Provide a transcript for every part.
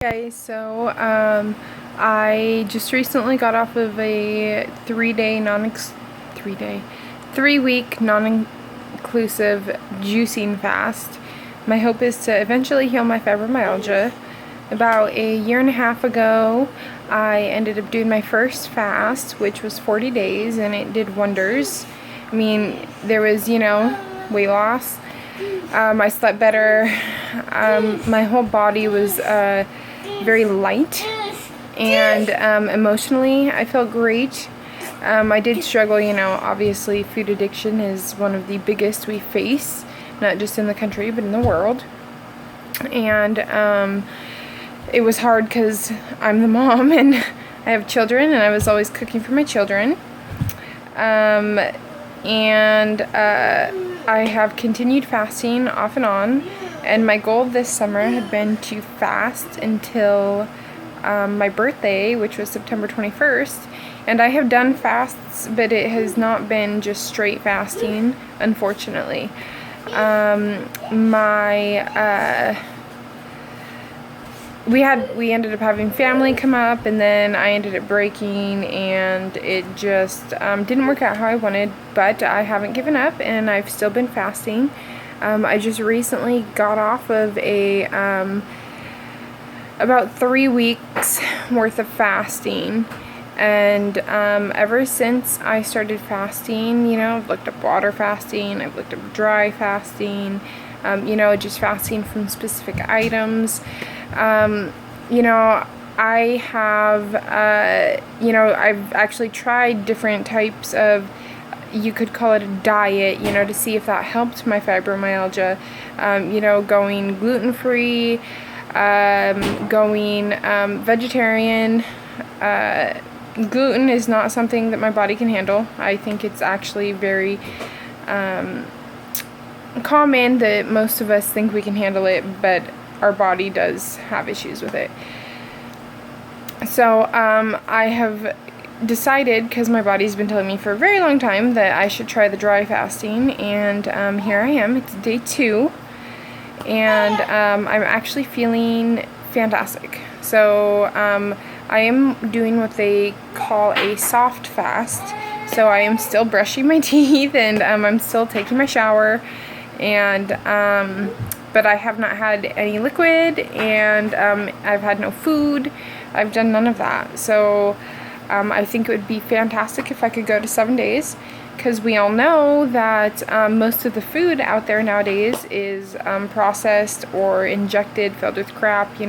Guys, so I just recently got off of a 3-week non-inclusive juicing fast. My hope is to eventually heal my fibromyalgia. About a year and a half ago, I ended up doing my first fast, which was 40 days, and it did wonders. I mean, there was, weight loss. I slept better. My whole body was very light, and emotionally I felt great. I did struggle, obviously food addiction is one of the biggest we face, not just in the country but in the world. And it was hard because I'm the mom and I have children, and I was always cooking for my children. I have continued fasting off and on, and my goal this summer had been to fast until my birthday, which was September 21st. And I have done fasts, but it has not been just straight fasting, unfortunately. We ended up having family come up, and then I ended up breaking, and it just didn't work out how I wanted, but I haven't given up, and I've still been fasting. I just recently got off of a about 3 weeks worth of fasting, and ever since I started fasting, I've looked up water fasting, I've looked up dry fasting, just fasting from specific items. I have, I've actually tried different types of, you could call it a diet, to see if that helped my fibromyalgia. Going gluten-free, going vegetarian. Gluten is not something that my body can handle. I think it's actually very common that most of us think we can handle it, but our body does have issues with it. So I have decided, because my body's been telling me for a very long time, that I should try the dry fasting, and here I am. It's day 2, and I'm actually feeling fantastic. So I am doing what they call a soft fast. So I am still brushing my teeth, and I'm still taking my shower, and but I have not had any liquid, and I've had no food. I've done none of that. So I think it would be fantastic if I could go to 7 days, because we all know that most of the food out there nowadays is processed or injected, filled with crap,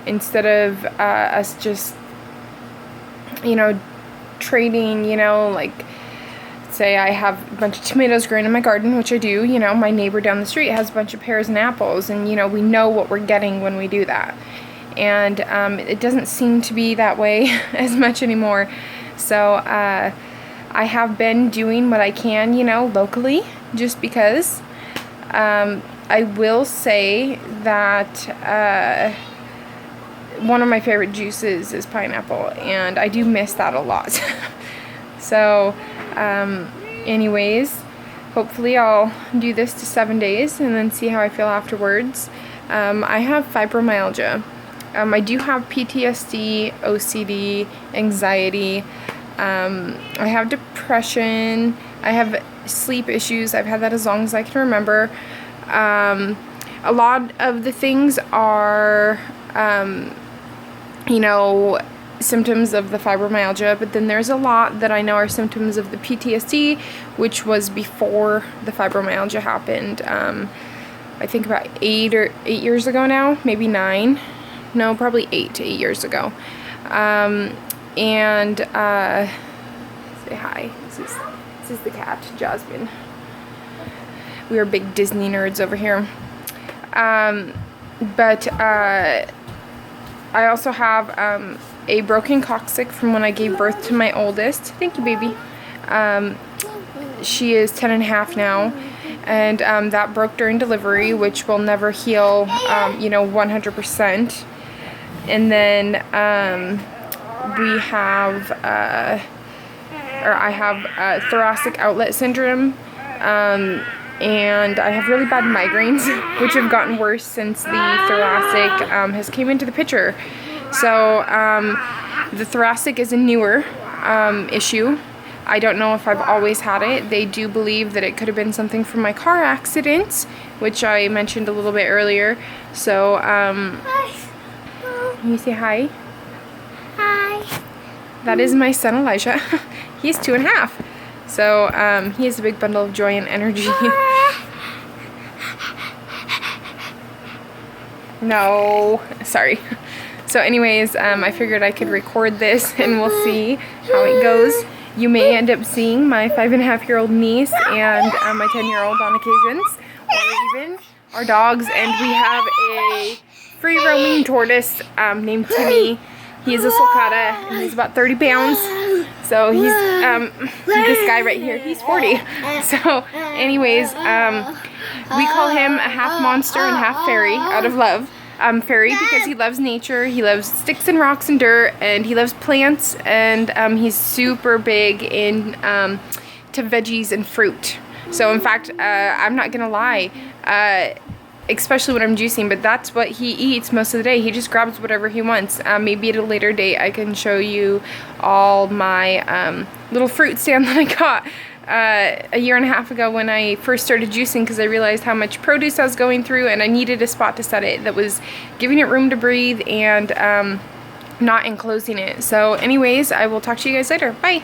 instead of us just, trading, like, say I have a bunch of tomatoes growing in my garden, which I do, my neighbor down the street has a bunch of pears and apples, and, we know what we're getting when we do that. And it doesn't seem to be that way as much anymore. So I have been doing what I can, locally, just because. I will say that one of my favorite juices is pineapple, and I do miss that a lot. So anyways, hopefully I'll do this to 7 days and then see how I feel afterwards. I have fibromyalgia. I do have PTSD, OCD, anxiety. I have depression. I have sleep issues. I've had that as long as I can remember. A lot of the things are, symptoms of the fibromyalgia, but then there's a lot that I know are symptoms of the PTSD, which was before the fibromyalgia happened. I think about 8 years ago now, maybe 9. No, probably 8 years ago. Say hi. This is the cat, Jasmine. We are big Disney nerds over here. But I also have a broken coccyx from when I gave birth to my oldest. Thank you, baby. She is 10 and a half now. And that broke during delivery, which will never heal, 100%. And then I have thoracic outlet syndrome, and I have really bad migraines, which have gotten worse since the thoracic has came into the picture. So the thoracic is a newer issue. I don't know if I've always had it. They do believe that it could have been something from my car accident, which I mentioned a little bit earlier. So, can you say hi? Hi. That is my son Elijah. He's 2.5. So, he is a big bundle of joy and energy. No, sorry. So anyways, I figured I could record this and we'll see how it goes. You may end up seeing my 5.5-year-old niece and my 10-year-old on occasions, or even our dogs. And we have a free roaming tortoise named Timmy. He is a sulcata and he's about 30 pounds. So he's this guy right here, he's 40. So anyways, we call him a half monster and half fairy out of love. Fairy because he loves nature, he loves sticks and rocks and dirt, and he loves plants, and he's super big in to veggies and fruit. So in fact, I'm not gonna lie, especially when I'm juicing, but that's what he eats most of the day. He just grabs whatever he wants. Maybe at a later date I can show you all my little fruit stand that I got a 1.5 years ago when I first started juicing, because I realized how much produce I was going through and I needed a spot to set it that was giving it room to breathe and not enclosing it. So anyways, I will talk to you guys later. Bye!